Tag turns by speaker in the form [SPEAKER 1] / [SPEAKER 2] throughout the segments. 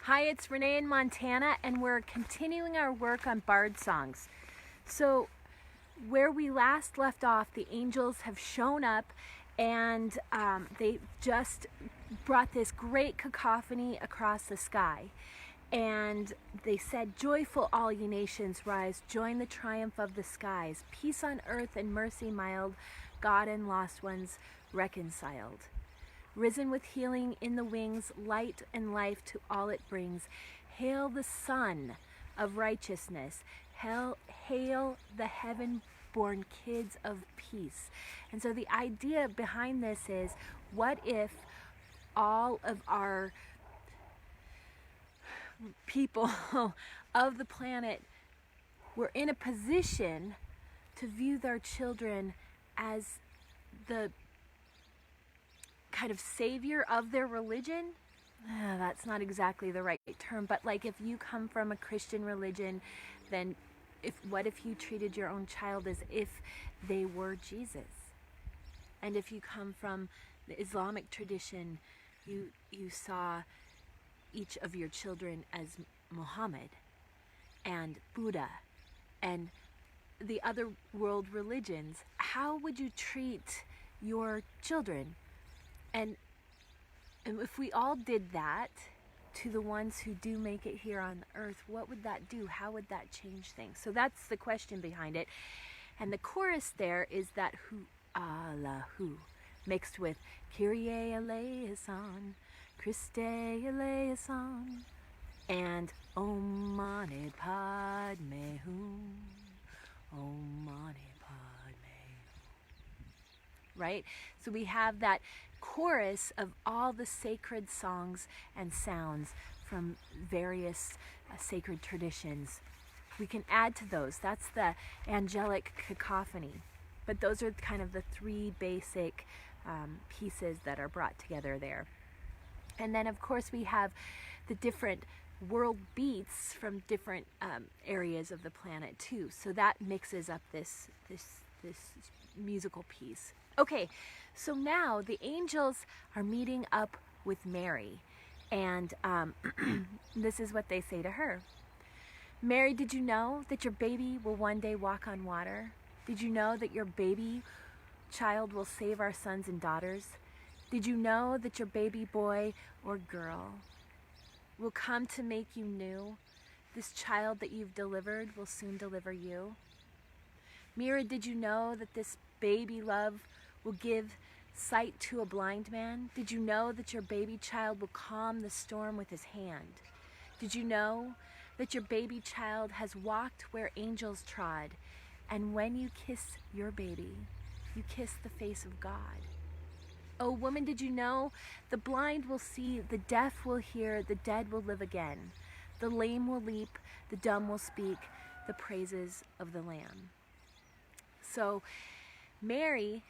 [SPEAKER 1] Hi, it's Renee in Montana, and we're continuing our work on BardsSongs. So, where we last left off, the angels have shown up, and they just brought this great cacophony across the sky. And they said, "Joyful all ye nations, rise, join the triumph of the skies. Peace on earth and mercy mild, God and lost ones reconciled. Risen with healing in the wings, light and life to all it brings. Hail the Son of righteousness. Hail the heaven-born kids of peace." And so the idea behind this is, what if all of our people of the planet were in a position to view their children as the kind of savior of their religion? That's not exactly the right term, but like if you come from a Christian religion, then what if you treated your own child as if they were Jesus? And if you come from the Islamic tradition, you saw each of your children as Muhammad and Buddha and the other world religions. How would you treat your children? And if we all did that to the ones who do make it here on earth, what would that do? How would that change things? So that's the question behind it. And the chorus there is that Hu Allahu mixed with Kyrie eleison, Christe eleison, and Om Mani Padme Hum, Om Mani Padme Hum. Right? So we have that chorus of all the sacred songs and sounds from various sacred traditions. We can add to those. That's the angelic cacophony. But those are kind of the three basic pieces that are brought together there. And then, of course, we have the different world beats from different areas of the planet too. So that mixes up this musical piece. Okay, so now the angels are meeting up with Mary, and this is what they say to her. "Mary, did you know that your baby will one day walk on water? Did you know that your baby child will save our sons and daughters? Did you know that your baby boy or girl will come to make you new? This child that you've delivered will soon deliver you. Mira, did you know that this baby love will give sight to a blind man? Did you know that your baby child will calm the storm with his hand? Did you know that your baby child has walked where angels trod? And when you kiss your baby, you kiss the face of God. Oh, woman, did you know the blind will see, the deaf will hear, the dead will live again. The lame will leap, the dumb will speak, the praises of the Lamb." So Mary,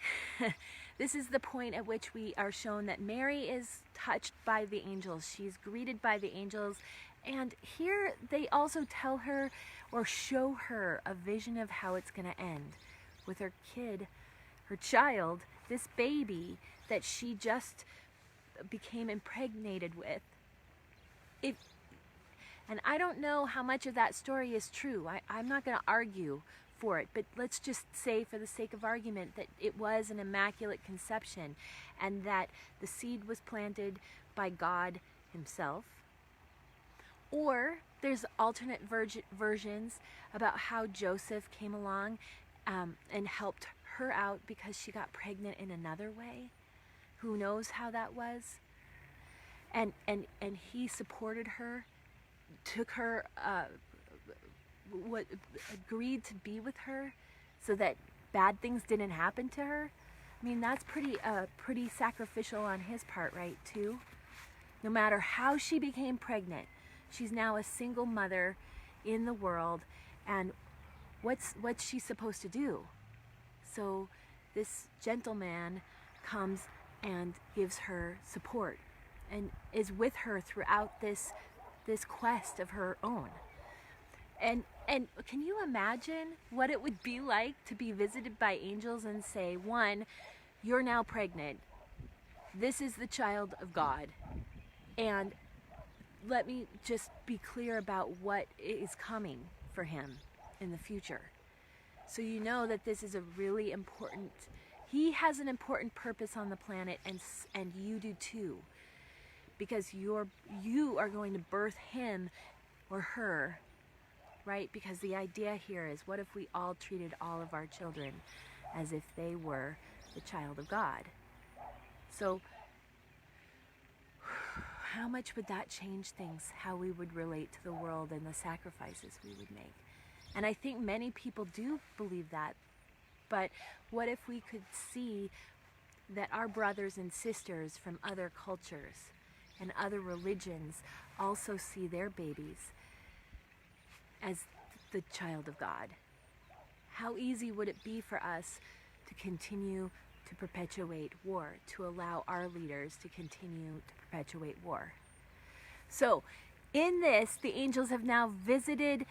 [SPEAKER 1] this is the point at which we are shown that Mary is touched by the angels. She's greeted by the angels. And here they also tell her or show her a vision of how it's going to end with her kid, her child, this baby that she just became impregnated with. And I don't know how much of that story is true. I'm not going to argue for it, but let's just say, for the sake of argument, that it was an immaculate conception and that the seed was planted by God himself. Or there's alternate versions about how Joseph came along and helped her out because she got pregnant in another way. Who knows how that was? And he supported her, took her, agreed to be with her so that bad things didn't happen to her. I mean, that's pretty sacrificial on his part, right, too? No matter how she became pregnant, she's now a single mother in the world, and what's she supposed to do? So this gentleman comes and gives her support and is with her throughout this quest of her own. And can you imagine what it would be like to be visited by angels and say, one, you're now pregnant. This is the child of God. And let me just be clear about what is coming for him in the future. So you know that this is a really important, he has an important purpose on the planet, and you do too. Because you are going to birth him or her, right? Because the idea here is, what if we all treated all of our children as if they were the child of God? So how much would that change things, how we would relate to the world and the sacrifices we would make? And I think many people do believe that. But what if we could see that our brothers and sisters from other cultures and other religions also see their babies as the child of God? How easy would it be for us to continue to perpetuate war, to allow our leaders to continue to perpetuate war? So in this, the angels have now visited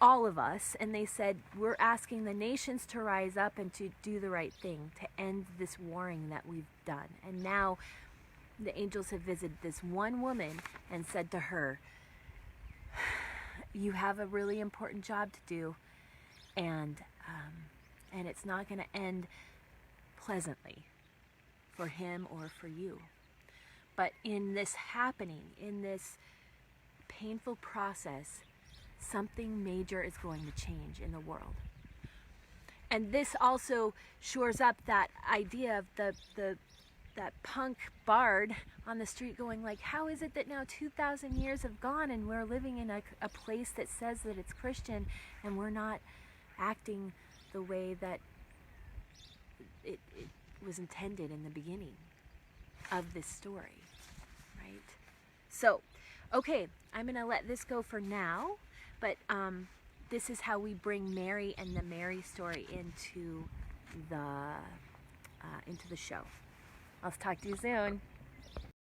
[SPEAKER 1] all of us, and they said, we're asking the nations to rise up and to do the right thing, to end this warring that we've done. And now the angels have visited this one woman and said to her, you have a really important job to do, and it's not going to end pleasantly for him or for you. But in this happening, in this painful process, something major is going to change in the world. And this also shores up that idea of that punk bard on the street going like, how is it that now 2,000 years have gone and we're living in a place that says that it's Christian, and we're not acting the way that it was intended in the beginning of this story, right? So, okay, I'm going to let this go for now. But this is how we bring Mary and the Mary story into the show. I'll talk to you soon.